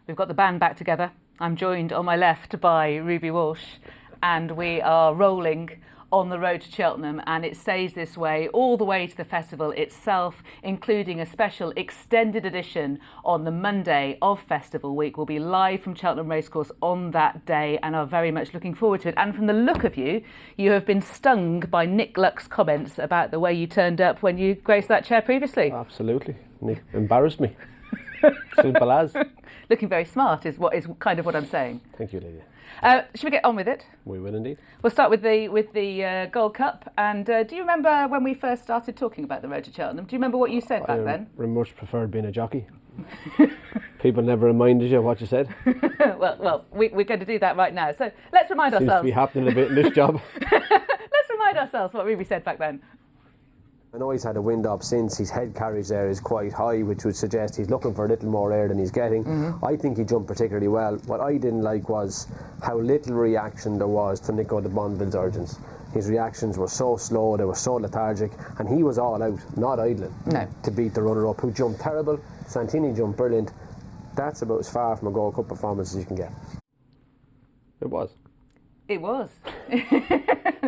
We've got the band back together. I'm joined on my left by Ruby Walsh, and we are rolling on the Road to Cheltenham, and it stays this way all the way to the festival itself, including a special extended edition on the Monday of Festival Week. We'll be live from Cheltenham Racecourse on that day and are very much looking forward to it. And from the look of you, you have been stung by Nick Luck's comments about the way you turned up when you graced that chair previously. Absolutely. Nick embarrassed me. Simple as. Looking very smart is kind of what I'm saying. Thank you, Lydia. Should we get on with it? We will indeed. We'll start with the Gold Cup. And do you remember when we first started talking about the Road to Cheltenham? Do you remember what you said back then? I much preferred being a jockey. People never reminded you what you said. well, we're going to do that right now. So let's remind ourselves. Seems to be happening a bit in this job. Let's remind ourselves what Ruby said back then. I know he's had a wind up since. His head carriage there is quite high, which would suggest he's looking for a little more air than he's getting. I think he jumped particularly well. What I didn't like was how little reaction there was to Nico de Bonneville's urgings. His reactions were so slow, they were so lethargic, and he was all out, not idling, to beat the runner-up, who jumped terrible. Santini jumped brilliant. That's about as far from a Gold Cup performance as you can get. It was. It was.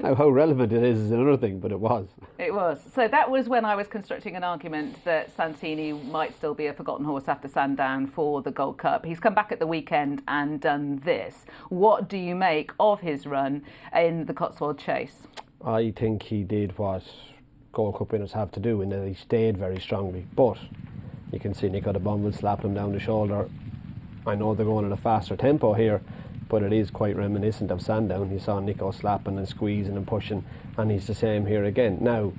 Now, how relevant it is another thing, but it was. It was. So that was when I was constructing an argument that Santini might still be a forgotten horse after Sandown for the Gold Cup. He's come back at the weekend and done this. What do you make of his run in the Cotswold Chase? I think he did what Gold Cup winners have to do in that he stayed very strongly. But you can see Nico de Bonneville slapping him down the shoulder. I know they're going at a faster tempo here, but it is quite reminiscent of Sandown. You saw Nico slapping and squeezing and pushing, and he's the same here again. Now,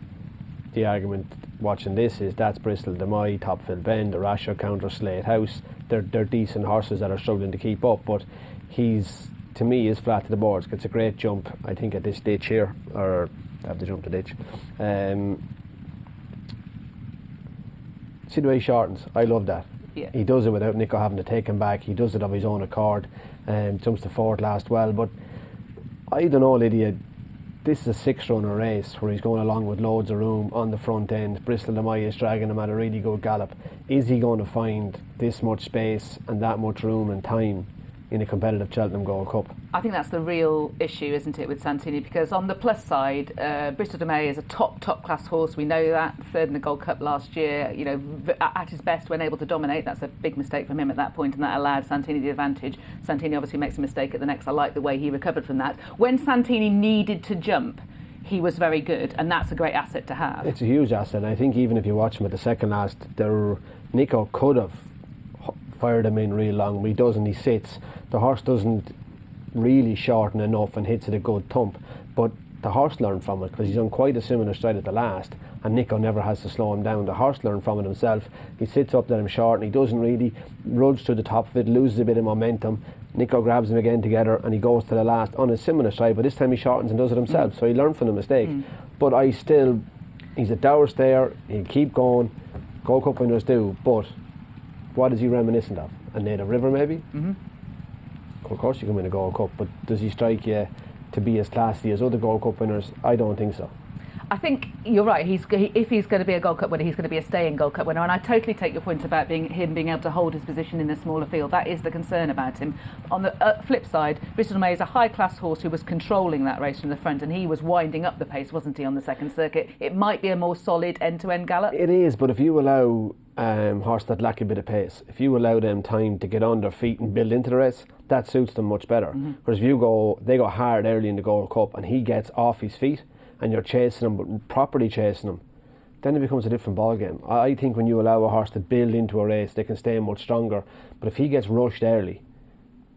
the argument watching this is that's Bristol de Mai, Topfield Bend, the Rasher Counter, Slate House. They're decent horses that are struggling to keep up, but he's, to me, is flat to the boards. Gets a great jump, I think, at this ditch here, or have to jump the ditch. See the way he shortens. I love that. Yeah. He does it without Nico having to take him back. He does it of his own accord. Jumps to fourth last well, but I don't know, Lydia. This is a six-runner race where he's going along with loads of room on the front end. Bristol de Mai is dragging him at a really good gallop. Is he going to find this much space and that much room and time in a competitive Cheltenham Gold Cup? I think that's the real issue, isn't it, with Santini? Because on the plus side, Bristol de Mai is a top class horse. We know that. Third in the Gold Cup last year. You know, at his best when able to dominate. That's a big mistake from him at that point, and that allowed Santini the advantage. Santini obviously makes a mistake at the next. I like the way he recovered from that. When Santini needed to jump, he was very good, and that's a great asset to have. It's a huge asset, and I think even if you watch him at the second last, Nico could have fired him in real long, but he doesn't. He sits. The horse doesn't really shorten enough and hits it a good thump, but the horse learned from it because he's on quite a similar stride at the last, and Nico never has to slow him down. The horse learned from it himself. He sits up, let him shorten. He doesn't really runs to the top of it, loses a bit of momentum. Nico grabs him again together and he goes to the last on a similar stride, but this time he shortens and does it himself. So he learned from the mistake. But he's a dour stayer. He'll keep going. Gold Cup winners do, but what is he reminiscent of? A Native River maybe? Of course you can win a Gold Cup, but does he strike you to be as classy as other Gold Cup winners? I don't think so. I think you're right. If he's going to be a Gold Cup winner, he's going to be a staying Gold Cup winner. And I totally take your point about him being able to hold his position in a smaller field. That is the concern about him. On the flip side, Bristol de Mai is a high-class horse who was controlling that race from the front, and he was winding up the pace, wasn't he, on the second circuit? It might be a more solid end-to-end gallop. It is, but if you allow horse that lack a bit of pace, if you allow them time to get on their feet and build into the race, that suits them much better. Whereas if they go hard early in the Gold Cup and he gets off his feet and you're chasing him, but properly chasing him, then it becomes a different ball game. I think when you allow a horse to build into a race, they can stay much stronger. But if he gets rushed early,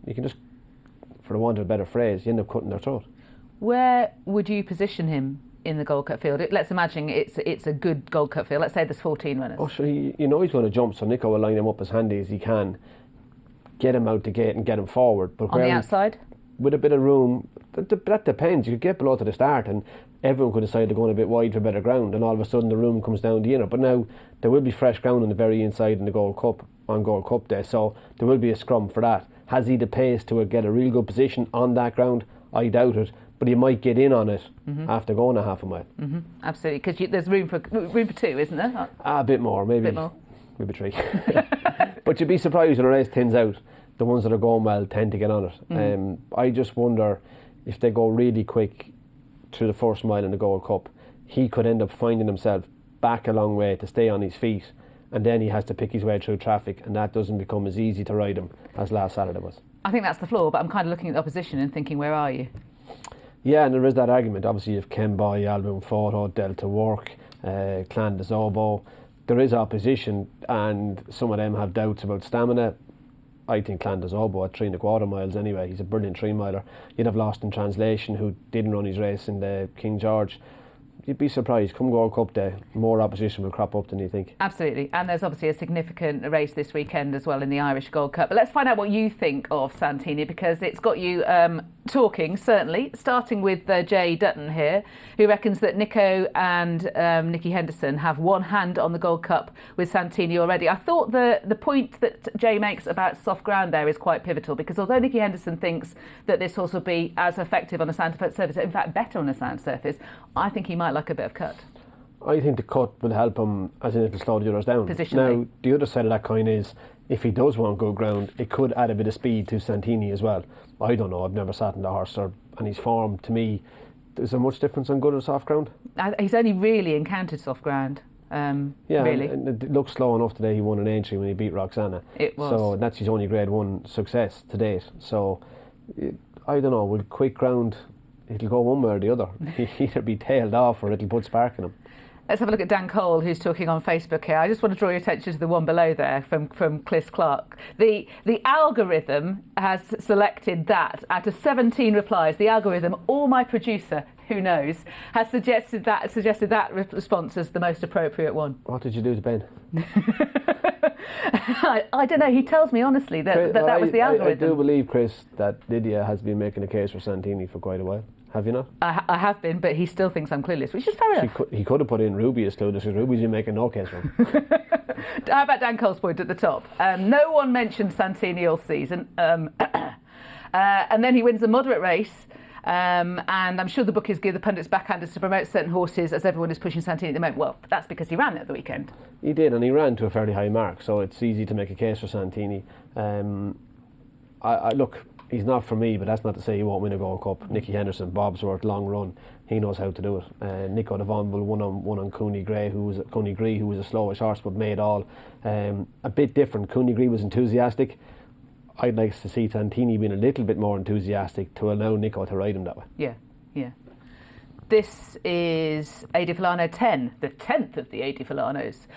you can just, for the want of a better phrase, you end up cutting their throat. Where would you position him in the Gold Cup field? Let's imagine it's a good Gold Cup field. Let's say there's 14 runners. Oh, so you know he's going to jump, so Nico will line him up as handy as he can, get him out the gate and get him forward. But on the outside? With a bit of room, that depends. You could get below to the start and everyone could decide to go a bit wide for better ground, and all of a sudden the room comes down the inner. But now there will be fresh ground on the very inside in the Gold Cup on Gold Cup Day, so there will be a scrum for that. Has he the pace to get a real good position on that ground? I doubt it, but he might get in on it after going a half a mile. Absolutely, because there's room for two, isn't there? A bit more, maybe. Bit more. Maybe 3. But you'd be surprised when a race thins out. The ones that are going well tend to get on it. I just wonder if they go really quick through the first mile in the Gold Cup, he could end up finding himself back a long way to stay on his feet, and then he has to pick his way through traffic, and that doesn't become as easy to ride him as last Saturday was. I think that's the flaw, but I'm kind of looking at the opposition and thinking, where are you? Yeah, and there is that argument. Obviously, if Ken Boy, Albion Photo, Delta Work, Clan de Zobo, there is opposition, and some of them have doubts about stamina. I think Clan de Zobo at 3.25 miles anyway. He's a brilliant 3-miler. You'd have Lost in Translation, who didn't run his race in the King George. You'd be surprised. Come Gold Cup Day, more opposition will crop up than you think. Absolutely, and there's obviously a significant race this weekend as well in the Irish Gold Cup. But let's find out what you think of Santini, because it's got you talking, certainly, starting with Jay Dutton here, who reckons that Nico and Nicky Henderson have one hand on the Gold Cup with Santini already. I thought the point that Jay makes about soft ground there is quite pivotal, because although Nicky Henderson thinks that this horse will be as effective on a sand surface, in fact better on a sand surface, I think he might like a bit of cut. I think the cut will help him, as in it'll slow the others down. Positionally. Now, the other side of that coin is, if he does want good ground, it could add a bit of speed to Santini as well. I don't know, I've never sat in the horse, and his form, to me, is there much difference on good or soft ground? He's only really encountered soft ground. Really. And it looks slow enough today. He won an entry when he beat Roxana. It was. So that's his only Grade 1 success to date. So, I don't know, with quick ground, it'll go one way or the other. He'll either be tailed off or it'll put spark in him. Let's have a look at Dan Cole, who's talking on Facebook here. I just want to draw your attention to the one below there from Cliss Clark. The algorithm has selected that out of 17 replies. The algorithm, or my producer, who knows, has suggested that response as the most appropriate one. What did you do to Ben? I don't know. He tells me honestly that was the algorithm. I do believe, Chris, that Lydia has been making a case for Santini for quite a while. Have you not? I have been, but he still thinks I'm clueless, which is fair enough. He could have put in Ruby as clueless, because Ruby's been making no case for him. How about Dan Cole's point at the top? No one mentioned Santini all season. And then he wins a moderate race. And I'm sure the bookies give the pundits backhanders to promote certain horses, as everyone is pushing Santini at the moment. Well, that's because he ran at the weekend. He did, and he ran to a fairly high mark, so it's easy to make a case for Santini. Look, he's not for me, but that's not to say he won't win a Gold Cup. Nicky Henderson, Bobsworth, long run, he knows how to do it. Nico de Vonville won on Cooney Grey, who was a slowish horse but made all. A bit different. Cooney Grey was enthusiastic. I'd like to see Santini being a little bit more enthusiastic to allow Nico to ride him that way. Yeah. This is A Di Fulano 10, the 10th of the A Di Fulanos.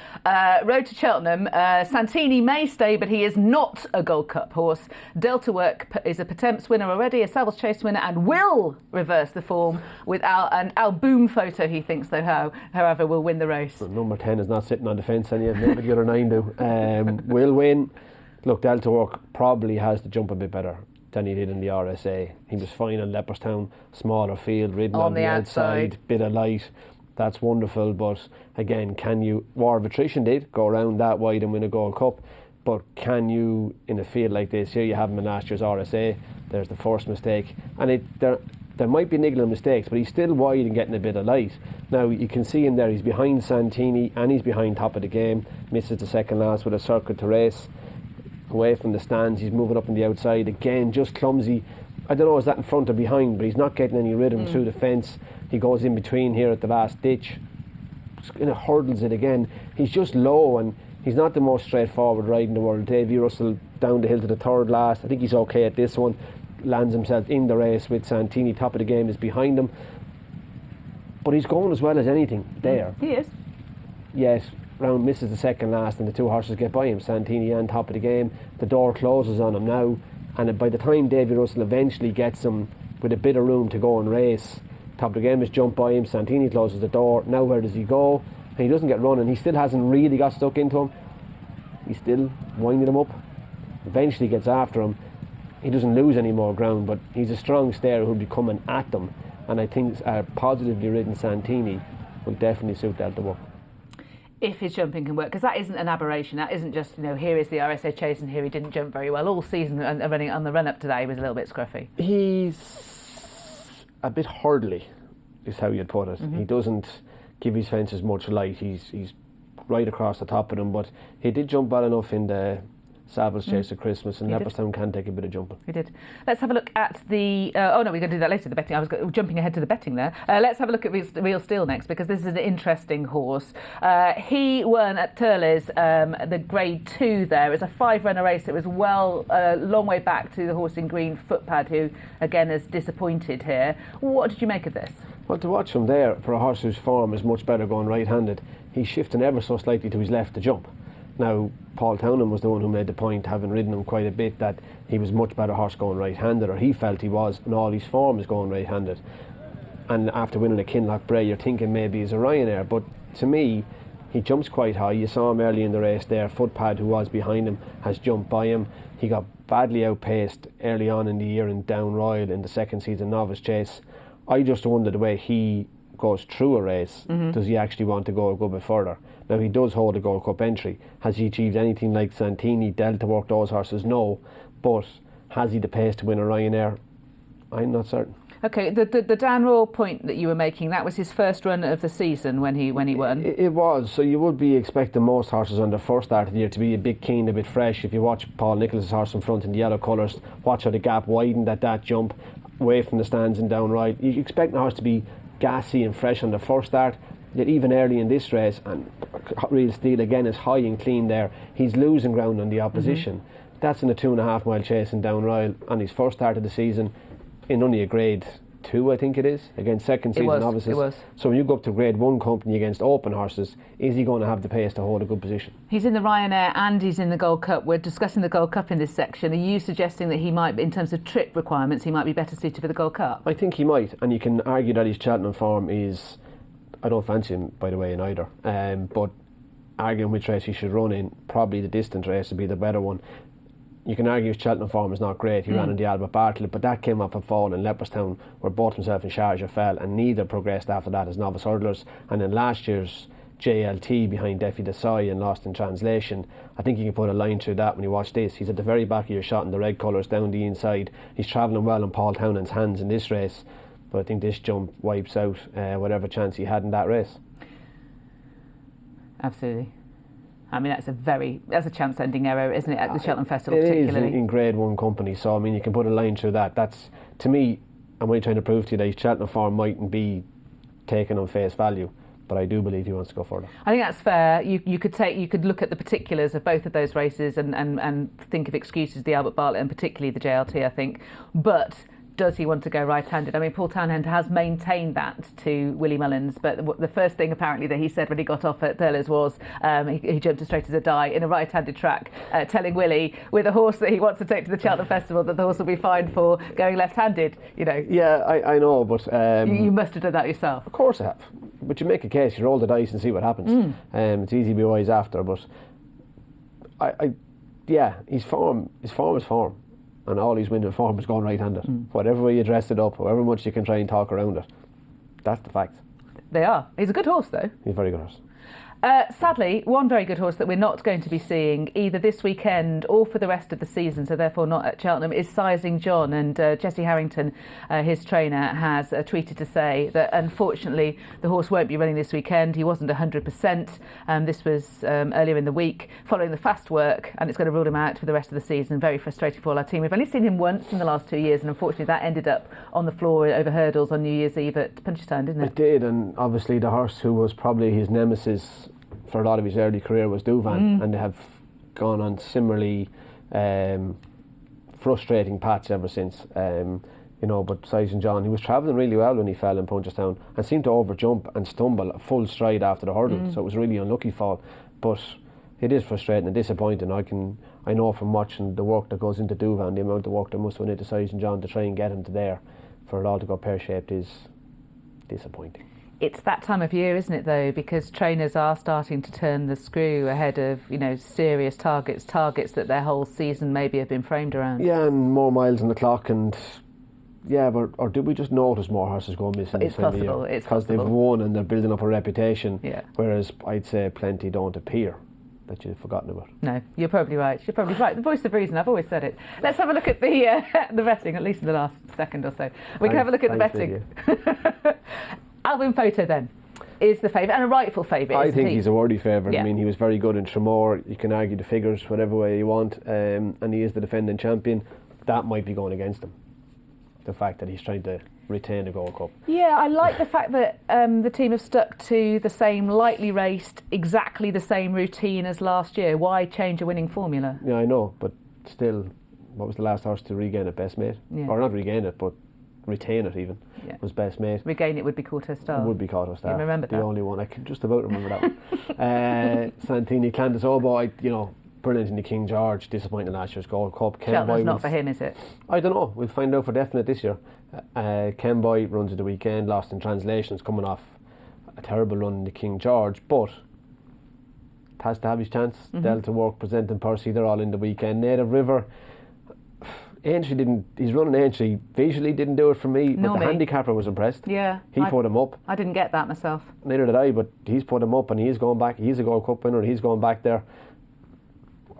Road to Cheltenham. Santini may stay, but he is not a Gold Cup horse. Delta Work is a Patemps winner already, a Savills Chase winner, and will reverse the form with an Alboom Photo, he thinks, though, however, will win the race. But number 10 is not sitting on the fence, and yet maybe the other 9 do. Will win. Look, Delta Work probably has to jump a bit better than he did in the RSA. He was fine in Leopardstown, smaller field, ridden on the outside, bit of light. That's wonderful, but again, can you, War of Attrition did go around that wide and win a Gold Cup, but can you, in a field like this, here you have him in last year's RSA, there's the first mistake, and there might be niggling mistakes, but he's still wide and getting a bit of light. Now, you can see him there, he's behind Santini and he's behind top of the game, misses the second last with a circuit to race. Away from the stands, he's moving up on the outside again, just clumsy. I don't know, is that in front or behind, but he's not getting any rhythm through the fence. He goes in between here at the last ditch, just kind of hurdles it again. He's just low, and he's not the most straightforward ride in the world. Davy Russell down the hill to the third last. I think he's okay at this one. Lands himself in the race with Santini. Top of the game is behind him, but he's going as well as anything there. He is. Yes. Round misses the second last, and the two horses get by him, Santini and top of the game. The door closes on him now, and by the time Davy Russell eventually gets him with a bit of room to go and race, top of the game is jumped by him. Santini closes the door. Now where does he go? And he doesn't get running. He still hasn't really got stuck into him. He's still winding him up. Eventually gets after him. He doesn't lose any more ground, but he's a strong stayer who'll be coming at them, and I think a positively ridden Santini will definitely suit Delta Work. If his jumping can work, because that isn't an aberration. That isn't just, here is the RSA Chase and here he didn't jump very well all season, and running on the run up today was a little bit scruffy. He's a bit hurdly, is how you'd put it. He doesn't give his fences much light. He's right across the top of them, but he did jump well enough in the Savills Chase at Christmas, and Leopardstown can take a bit of jumping. We did. Let's have a look at the... we're going to do that later, the betting. I was jumping ahead to the betting there. Let's have a look at Real Steel next, because this is an interesting horse. He won at Turles the Grade 2 there. It was a 5-runner race. It was long way back to the horse in green, Footpad, who, again, is disappointed here. What did you make of this? Well, to watch him there, for a horse whose form is much better going right-handed, he's shifting ever so slightly to his left to jump. Now, Paul Townend was the one who made the point, having ridden him quite a bit, that he was much better horse going right-handed, or he felt he was, and all his form is going right-handed. And after winning a Kinloch Bray, you're thinking maybe he's a Ryanair, but to me, he jumps quite high. You saw him early in the race there. Footpad, who was behind him, has jumped by him. He got badly outpaced early on in the year in Down Royal in the second season Novice Chase. I just wonder the way he goes through a race, does he actually want to go a good bit further? Now, he does hold a Gold Cup entry. Has he achieved anything like Santini, Delta work those horses? No. But has he the pace to win a Ryanair? I'm not certain. Okay, the Dan Royal point that you were making, that was his first run of the season when he won. It was. So you would be expecting most horses on their first start of the year to be a bit keen, a bit fresh. If you watch Paul Nicholas' horse in front in the yellow colours, watch how the gap widened at that jump away from the stands and down right. You expect the horse to be gassy and fresh on the first start. Yet even early in this race, and Real Steel again is high and clean there, he's losing ground on the opposition. That's in a 2.5 mile chase in Down Royal on his first start of the season in only a Grade 2, I think it is, against second season novices. It was. So when you go up to Grade 1 company against open horses, is he going to have the pace to hold a good position? He's in the Ryanair and he's in the Gold Cup. We're discussing the Gold Cup in this section. Are you suggesting that he might, in terms of trip requirements, he might be better suited for the Gold Cup? I think he might, and you can argue that his Cheltenham form is... I don't fancy him, by the way, in either. But arguing which race he should run in, probably the distance race would be the better one. You can argue his Cheltenham form is not great. He ran in the Albert Bartlett, but that came off a fall in Leopardstown, where both himself and Sharjah fell, and neither progressed after that as novice hurdlers. And in last year's JLT behind Defi Desai and Lost in Translation, I think you can put a line through that when you watch this. He's at the very back of your shot in the red colours down the inside. He's travelling well in Paul Townend's hands in this race. But I think this jump wipes out whatever chance he had in that race. Absolutely. I mean, that's a chance-ending error, isn't it, at the Cheltenham Festival particularly? It is in Grade 1 company, so I mean, you can put a line through that. That's, to me, I'm really trying to prove to you that his Cheltenham form mightn't be taken on face value, but I do believe he wants to go further. I think that's fair. You could look at the particulars of both of those races and think of excuses, the Albert Bartlett and particularly the JLT, I think. But does he want to go right-handed? I mean, Paul Townend has maintained that to Willie Mullins, but the first thing apparently that he said when he got off at Thurles was he jumped as straight as a die in a right-handed track, telling Willie, with a horse that he wants to take to the Cheltenham Festival, that the horse will be fine for going left-handed. You know. Yeah, I know, but you must have done that yourself. Of course I have. But you make a case, you roll the dice and see what happens. It's easy to be wise after, but his form is form. And all he's winning form is going right-handed. Whatever way you dress it up, however much you can try and talk around it, that's the fact. They are. He's a good horse, though. He's a very good horse. Sadly, one very good horse that we're not going to be seeing either this weekend or for the rest of the season, so therefore not at Cheltenham, is Sizing John. And Jesse Harrington, his trainer, has tweeted to say that unfortunately the horse won't be running this weekend. He wasn't 100%. This was earlier in the week following the fast work, and it's going to rule him out for the rest of the season. Very frustrating for all our team. We've only seen him once in the last 2 years, and unfortunately that ended up on the floor over hurdles on New Year's Eve at Punchestown, didn't it? It did, and obviously the horse who was probably his nemesis for a lot of his early career was Duvan, and they have gone on similarly frustrating paths ever since. But Sizing John, he was travelling really well when he fell in Punchestown and seemed to overjump and stumble at full stride after the hurdle, so it was a really unlucky fall. But it is frustrating and disappointing. I know from watching the work that goes into Duvan, the amount of work that must have went into Sizing John to try and get him to there for it all to go pear-shaped is disappointing. It's that time of year, isn't it, though, because trainers are starting to turn the screw ahead of, serious targets that their whole season maybe have been framed around. Yeah, and more miles on the clock, and or do we just notice more horses go missing this time of year? It's because possible. They've won and they're building up a reputation, yeah. Whereas I'd say plenty don't appear that you've forgotten about. No, you're probably right. You're probably right. The voice of reason. I've always said it. Let's have a look at the the betting, at least in the last second or so. We can have a look at the betting. Album Photo then is the favourite, and a rightful favourite. I think he's a worthy favourite. Yeah. I mean, he was very good in Tramore. You can argue the figures whatever way you want, and he is the defending champion. That might be going against him. The fact that he's trying to retain the Gold Cup. Yeah, I like the fact that the team have stuck to the same lightly raced, exactly the same routine as last year. Why change a winning formula? Yeah, I know, but still, what was the last horse to regain it? Best Mate? Yeah. Or not regain it, but retain it even. Yeah. Was Best Mate. Regain it would be Corto Star. Would be Corto Star. You remember the that? only one I can just about remember that one. Santini, Clandis Obo, brilliant in the King George, disappointing last year's Gold Cup. Cheltenham's not for him, is it? I don't know. We'll find out for definite this year. Ken Boy runs at the weekend, lost in translations, coming off a terrible run in the King George, but has to have his chance. Delta Work, Presenting Percy, they're all in the weekend. Native River, Aintree didn't. His running Aintree visually didn't do it for me, but the handicapper was impressed. Yeah, he put him up. I didn't get that myself. Neither did I, but he's put him up and he's going back. He's a Gold Cup winner. He's going back there.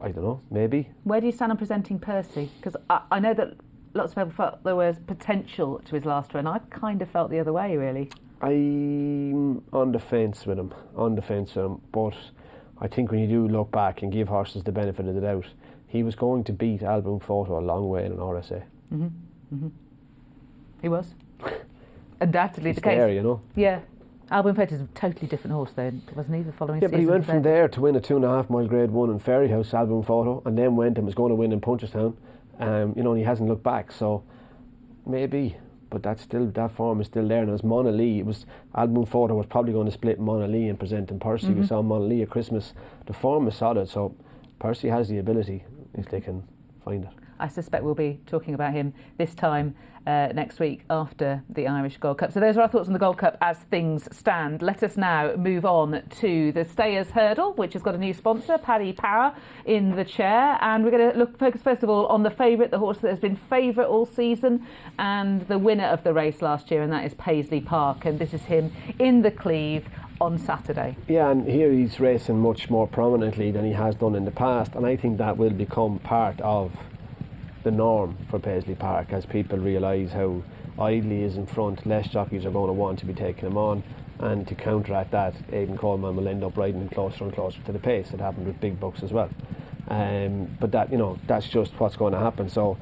I don't know, maybe. Where do you stand on Presenting Percy? Because I know that lots of people felt there was potential to his last run. I kind of felt the other way, really. I'm on the fence with him, but I think when you do look back and give horses the benefit of the doubt, he was going to beat Album Photo a long way in an RSA. He was. Undoubtedly He's the case. there, you know. Yeah. Album Photo is a totally different horse, though, wasn't he? The following Yeah, season. but he went from there to win a 2.5 mile Grade 1 in Ferryhouse, Album Photo, and then went and was going to win in Punchestown. And he hasn't looked back, so maybe. But that form is still there. And as Mona Lee, Album Photo was probably going to split Mona Lee and Presenting Percy. We saw Mona Lee at Christmas. The form is solid, so Percy has the ability if they can find it. I suspect we'll be talking about him this time next week after the Irish Gold Cup. So those are our thoughts on the Gold Cup as things stand. Let us now move on to the Stayers Hurdle, which has got a new sponsor, Paddy Power, in the chair. And we're going to focus first of all on the favourite, the horse that has been favourite all season and the winner of the race last year, and that is Paisley Park. And this is him in the Cleve on Saturday. Yeah, and here he's racing much more prominently than he has done in the past, and I think that will become part of the norm for Paisley Park as people realise how idly he is in front. Less jockeys are going to want to be taking him on, and to counteract that, Aidan Coleman will end up riding him closer and closer to the pace. It happened with Big Bucks as well, but that that's just what's going to happen. So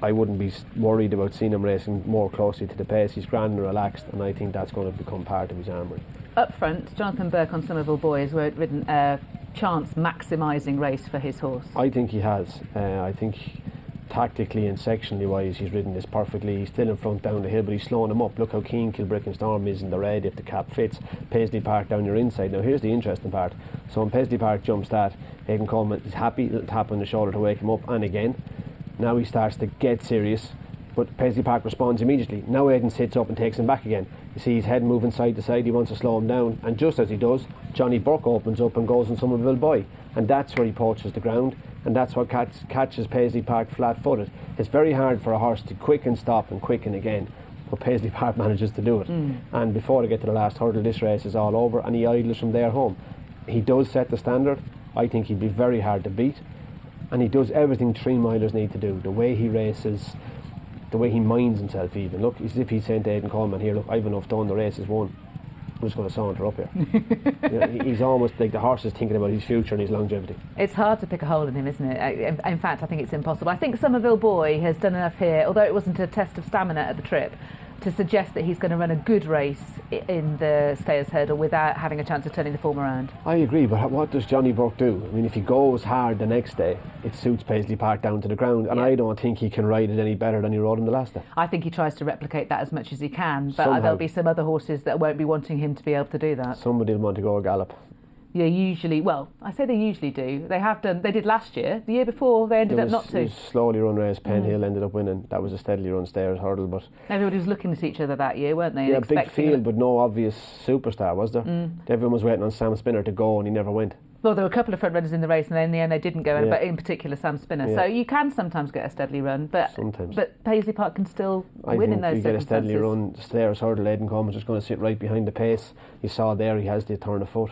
I wouldn't be worried about seeing him racing more closely to the pace. He's grand and relaxed, and I think that's going to become part of his armoury. Up front, Jonathan Burke on Somerville Boys were ridden a chance maximising race for his horse. I think he has. I think tactically and sectionally wise he's ridden this perfectly. He's still in front down the hill, but he's slowing him up. Look how keen Kilbrick and Storm is in the red if the cap fits. Paisley Park down your inside. Now here's the interesting part. So when Paisley Park jumps that, Aidan Coleman is happy, little tap on the shoulder to wake him up, and again now he starts to get serious, but Paisley Park responds immediately. Now Aidan sits up and takes him back again. You see his head moving side to side. He wants to slow him down, and just as he does, Johnny Burke opens up and goes on Somerville Boy, and that's where he poaches the ground, and that's what catches Paisley Park flat-footed. It's very hard for a horse to quicken, stop and quicken again, but Paisley Park manages to do it. And before they get to the last hurdle, this race is all over, and he idles from there home. He does set the standard. I think he'd be very hard to beat, and he does everything 3-milers need to do. The way he races, the way he minds himself even. Look, as if he's saying to Aidan Coleman, here, look, I've enough done, the race is won. I'm just going to saunter up here. He's almost like the horse is thinking about his future and his longevity. It's hard to pick a hole in him, isn't it? In fact, I think it's impossible. I think Somerville Boy has done enough here, although it wasn't a test of stamina at the trip, to suggest that he's going to run a good race in the Stayers Hurdle without having a chance of turning the form around. I agree, but what does Johnny Burke do? I mean, if he goes hard the next day, it suits Paisley Park down to the ground, and I don't think he can ride it any better than he rode him the last day. I think he tries to replicate that as much as he can, but there'll be some other horses that won't be wanting him to be able to do that. Somebody will want to go a gallop. Yeah, usually. Well, I say they usually do. They have done. They did last year. The year before, they ended up not to. It was a slowly run race. Penhill ended up winning. That was a steadily run Stayers Hurdle, but everybody was looking at each other that year, weren't they? Yeah, big field, but no obvious superstar, was there? Everyone was waiting on Sam Spinner to go, and he never went. Well, there were a couple of front runners in the race, and then in the end they didn't go. But in particular, Sam Spinner. So you can sometimes get a steadily run, but Paisley Park can still win in those circumstances. I think you get a steadily run Stayers Hurdle. Aidan Coleman's just going to sit right behind the pace. You saw there he has the turn of foot.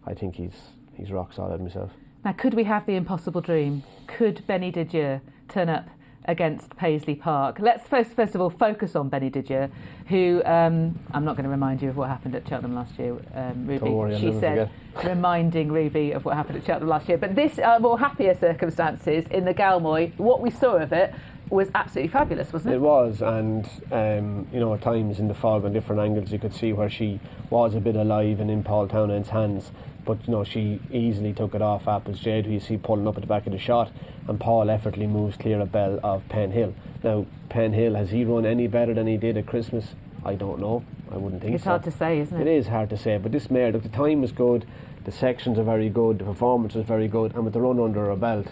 I think he's he's rock solid himself. Now, could we have the impossible dream? Could Benny Didier turn up against Paisley Park? Let's first of all focus on Benny Didier, who I'm not going to remind you of what happened at Cheltenham last year, Ruby. Don't worry, I'll She never said, forget. reminding Ruby of what happened at Cheltenham last year. But this are more happier circumstances in the Galmoy. What we saw of it was absolutely fabulous, wasn't it? It was, and at times in the fog on different angles you could see where she was a bit alive and in Paul Townend's hands, but she easily took it off Apple's Jade, who you see pulling up at the back of the shot, and Paul effortlessly moves clear of Penn Hill. Now, Penn Hill, has he run any better than he did at Christmas? I don't know. I wouldn't think so. It's hard to say, isn't it? It is hard to say, but this mare, look, the time was good, the sections are very good, the performance was very good, and with the run under her belt,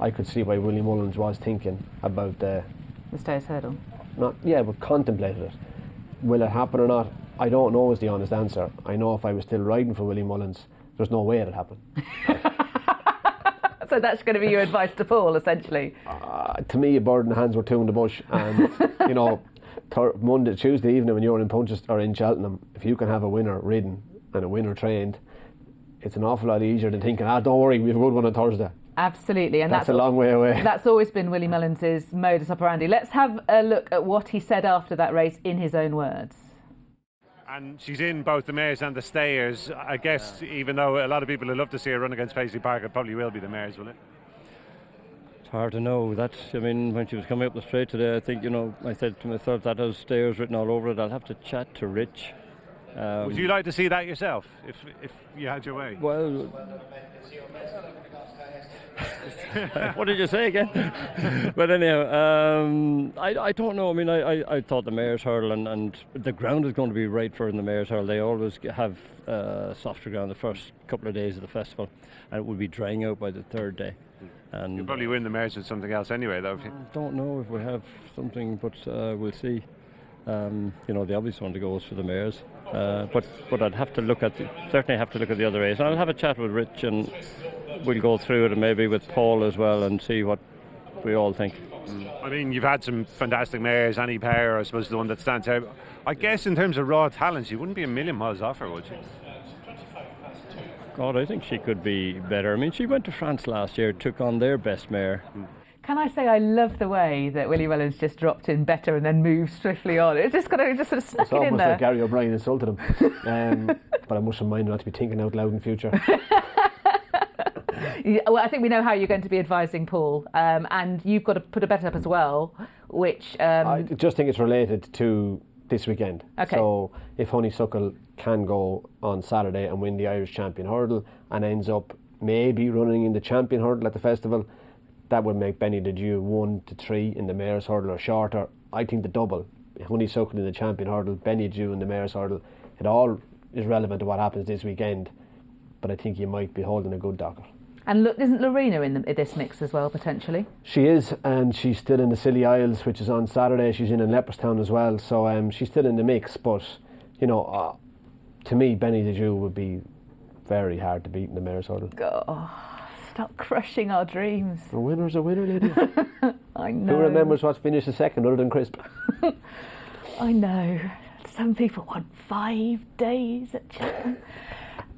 I could see why Willie Mullins was thinking about the Stayers hurdle. but contemplated it. Will it happen or not? I don't know is the honest answer. I know if I was still riding for Willie Mullins, there's no way it'd happen. So that's going to be your advice to Paul, essentially. To me, a bird in the hands were two in the bush, and Tuesday evening when you're in Punches or in Cheltenham, if you can have a winner ridden and a winner trained, it's an awful lot easier than thinking, don't worry, we have a good one on Thursday. Absolutely, and that's a long way away. That's always been Willie Mullins' modus operandi. Let's have a look at what he said after that race in his own words. And she's in both the mares and the stayers. I guess even though a lot of people would love to see her run against Paisley Park, it probably will be the mares, will it? It's hard to know. When she was coming up the straight today, I think, I said to myself, that has stayers written all over it. I'll have to chat to Rich. Would you like to see that yourself, if you had your way? Well, what did you say again? But anyhow, I don't know. I mean, I thought the mare's hurdle and the ground is going to be right for in the mare's hurdle. They always have softer ground the first couple of days of the festival, and it will be drying out by the third day. And you'll probably win the mares with something else anyway, though. I don't know if we have something, but we'll see. The obvious one to go is for the mares, but I'd have to certainly have to look at the other race. And I'll have a chat with Rich, and we'll go through it, and maybe with Paul as well, and see what we all think. I mean, you've had some fantastic mares. Annie Power, I suppose, is the one that stands out. I guess in terms of raw talent, she wouldn't be a million miles off her, would she? God, I think she could be better. I mean, she went to France last year, took on their best mare. Can I say I love the way that Willie Mullins just dropped in better and then moved swiftly on. It's just sort of snuck It's it in almost there. like Gary O'Brien insulted him. But I must remind him not to be thinking out loud in future. Well, I think we know how you're going to be advising Paul, and you've got to put a bet up as well, which... I just think it's related to this weekend. Okay. So if Honeysuckle can go on Saturday and win the Irish Champion Hurdle and ends up maybe running in the Champion Hurdle at the festival, that would make Benny Didier 1 to 3 in the Mayor's Hurdle or shorter. I think the double, Honeysuckle in the Champion Hurdle, Benny Didier in the Mayor's Hurdle, it all is relevant to what happens this weekend, but I think you might be holding a good docker. And look, isn't Lorena in this mix as well, potentially? She is, and she's still in the Scilly Isles, which is on Saturday. She's in Leopardstown as well, so she's still in the mix, but, to me, Benny Didier would be very hard to beat in the Mayor's Hurdle. Oh, stop crushing our dreams. A winner's a winner, Lydia. I know. Who remembers what's finished a second other than Crisp? I know. Some people want 5 days at Cheltenham.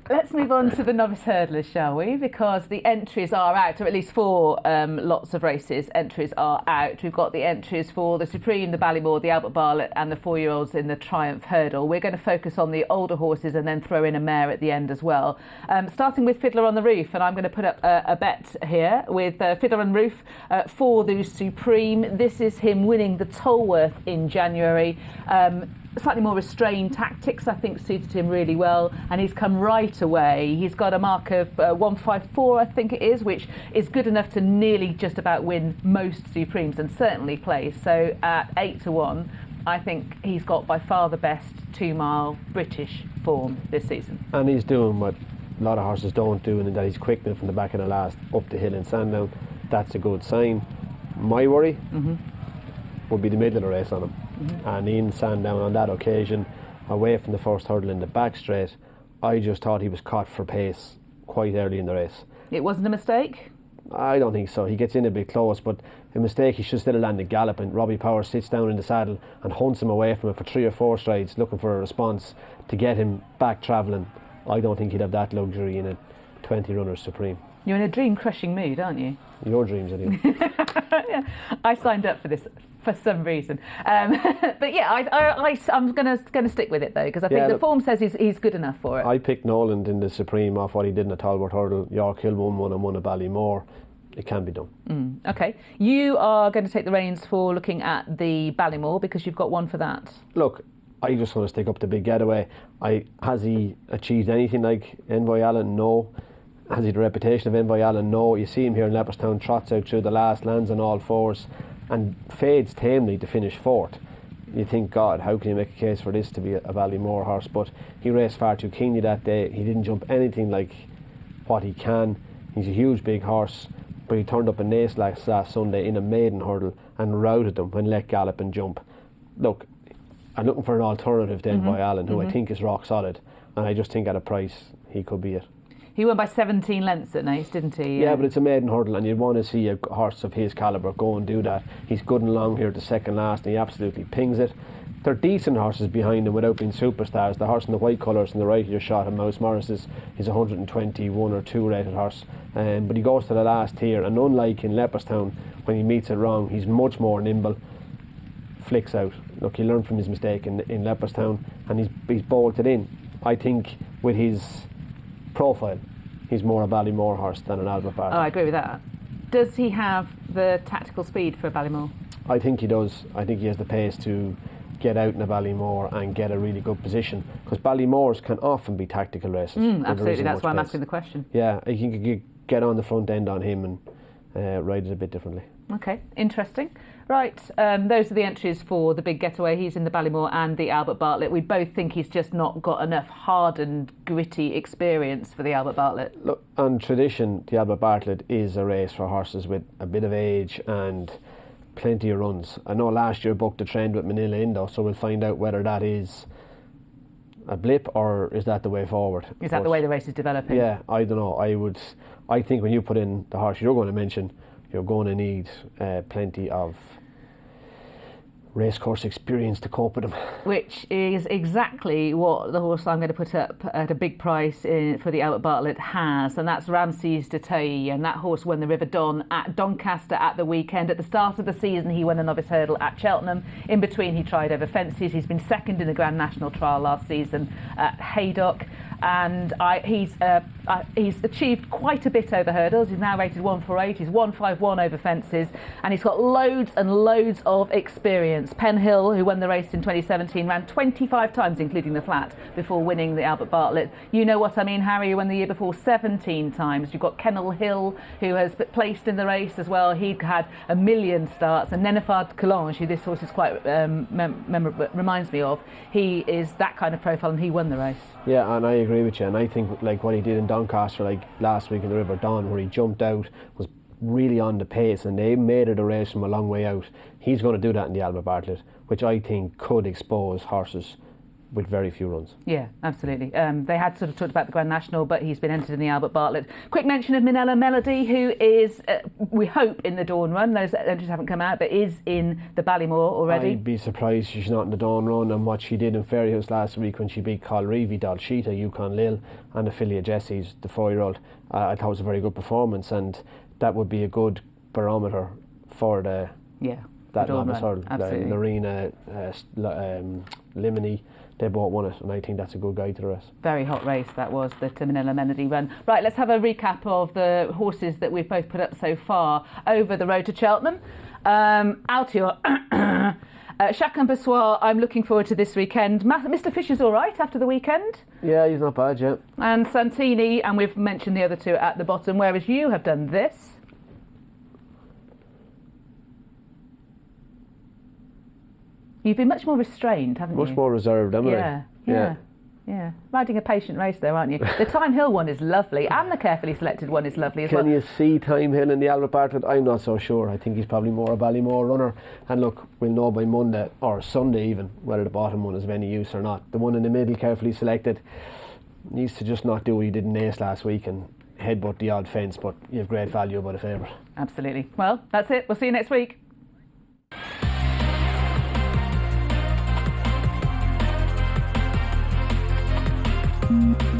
Let's move on to the novice hurdlers, shall we? Because the entries are out, or at least 4 lots of races. Entries are out. We've got the entries for the Supreme, the Ballymore, the Albert Bartlett, and the 4-year-olds in the Triumph Hurdle. We're going to focus on the older horses and then throw in a mare at the end as well. Starting with Fiddler on the Roof, and I'm going to put up a bet here with Fiddler on the Roof for the Supreme. This is him winning the Tolworth in January. Slightly more restrained tactics, I think, suited him really well, and he's come right away. He's got a mark of 154, I think it is, which is good enough to nearly just about win most Supremes and certainly play. So at 8-1, I think he's got by far the best 2-mile British form this season. And he's doing what a lot of horses don't do, in that he's quickening from the back of the last up the hill in Sandown. That's a good sign. My worry would be the middle of the race on him. And in Sandown on that occasion, away from the first hurdle in the back straight, I just thought he was caught for pace quite early in the race. It wasn't a mistake? I don't think so. He gets in a bit close, but a mistake, he should still have landed galloping. Robbie Power sits down in the saddle and hunts him away from it for 3 or 4 strides, looking for a response to get him back travelling. I don't think he'd have that luxury in a 20 runners supreme. You're in a dream-crushing mood, aren't you? Your dreams, anyway. Yeah, I signed up for this for some reason, but yeah, I'm going to stick with it though, because I think the form says he's good enough for it. I picked Nolan in the Supreme off what he did in the Talbot Hurdle. York Hill won one and won at Ballymore. It can be done. Okay, you are going to take the reins for looking at the Ballymore because you've got one for that. Look, I just want to stick up the big getaway. Has he achieved anything like Envoy Allen? No. Has he the reputation of Envoy Allen? No. You see him here in Leopardstown, trots out through the last, lands on all fours and fades tamely to finish fourth. You think, God, how can you make a case for this to be a Ballymore horse? But he raced far too keenly that day. He didn't jump anything like what he can. He's a huge big horse, but he turned up in Naas last Sunday in a maiden hurdle and routed them when let gallop and jump. Look, I'm looking for an alternative to Envoy Allen, who I think is rock solid, and I just think at a price he could be it. He won by 17 lengths at Naas, didn't he? Yeah, but it's a maiden hurdle, and you'd want to see a horse of his calibre go and do that. He's good and long here at the second last, and he absolutely pings it. They're decent horses behind him without being superstars. The horse in the white colours on the right of your shot, and Mouse Morris is 121 or 2 rated horse, but he goes to the last here, and unlike in Leopardstown, when he meets it wrong, he's much more nimble, flicks out. Look, he learned from his mistake in Leopardstown, and he's bolted in. I think with his profile, he's more a Ballymore horse than an Albert Bartlett. Oh, I agree with that. Does he have the tactical speed for a Ballymore? I think he does. I think he has the pace to get out in a Ballymore and get a really good position, because Ballymores can often be tactical races. Absolutely, that's why I'm asking the question. Yeah, I think you could get on the front end on him and ride it a bit differently. Okay, interesting. Right, those are the entries for the big getaway. He's in the Ballymore and the Albert Bartlett. We both think he's just not got enough hardened, gritty experience for the Albert Bartlett. Look, on tradition, the Albert Bartlett is a race for horses with a bit of age and plenty of runs. I know last year booked a trend with Manila Indo, so we'll find out whether that is a blip or is that the way forward. Is that the way the race is developing? Yeah, I don't know. I think when you put in the horse you're going to mention, you're going to need plenty of racecourse experience to cope with him. Which is exactly what the horse I'm going to put up at a big price for the Albert Bartlett has, and that's Ramses de Taille, and that horse won the River Don at Doncaster at the weekend. At the start of the season he won a novice hurdle at Cheltenham. In between he tried over fences. He's been second in the Grand National Trial last season at Haydock, and he's achieved quite a bit over hurdles. He's now rated 148. He's 151 over fences, and he's got loads and loads of experience. Penn Hill, who won the race in 2017, ran 25 times, including the flat, before winning the Albert Bartlett. You know what I mean, Harry, who won the year before 17 times. You've got Kennel Hill, who has placed in the race as well. He'd had 1 million starts. And Nenefard Coulange, who this horse is quite reminds me of, he is that kind of profile, and he won the race. Yeah, and I agree with you, and I think like what he did in Doncaster, like last week in the River Don, where he jumped out, was really on the pace, and they made it a race from a long way out. He's going to do that in the Albert Bartlett, which I think could expose horses with very few runs. Yeah, absolutely. They had sort of talked about the Grand National, but he's been entered in the Albert Bartlett. Quick mention of Minella Melody, who is, we hope, in the Dawn Run. Those entries haven't come out, but is in the Ballymore already. I'd be surprised she's not in the Dawn Run, and what she did in Fairyhouse last week when she beat Colreevy, Dalshita, Yukon Lil, and Ophelia Jessie's, the 4-year-old, I thought it was a very good performance, and that would be a good barometer for that novice hurdle. Lorena, Limini, they both won it, and I think that's a good guide to the rest. Very hot race that was, the Manila Melody run. Right, let's have a recap of the horses that we've both put up so far over the Road to Cheltenham. Altior, Chacun pour soi, I'm looking forward to this weekend. Mr. Fisher's all right after the weekend. Yeah, he's not bad yet. And Santini, and we've mentioned the other two at the bottom, whereas you have done this. You've been much more restrained, haven't you? Much more reserved, haven't I? Yeah. Riding a patient race there, aren't you? The Time Hill one is lovely, and the carefully selected one is lovely as well. Can you see Time Hill in the Albert Bartlett? I'm not so sure. I think he's probably more a Ballymore runner. And look, we'll know by Monday, or Sunday even, whether the bottom one is of any use or not. The one in the middle, carefully selected, needs to just not do what he did in Naas last week and headbutt the odd fence, but you have great value about a favourite. Absolutely. Well, that's it. We'll see you next week. Mm-hmm.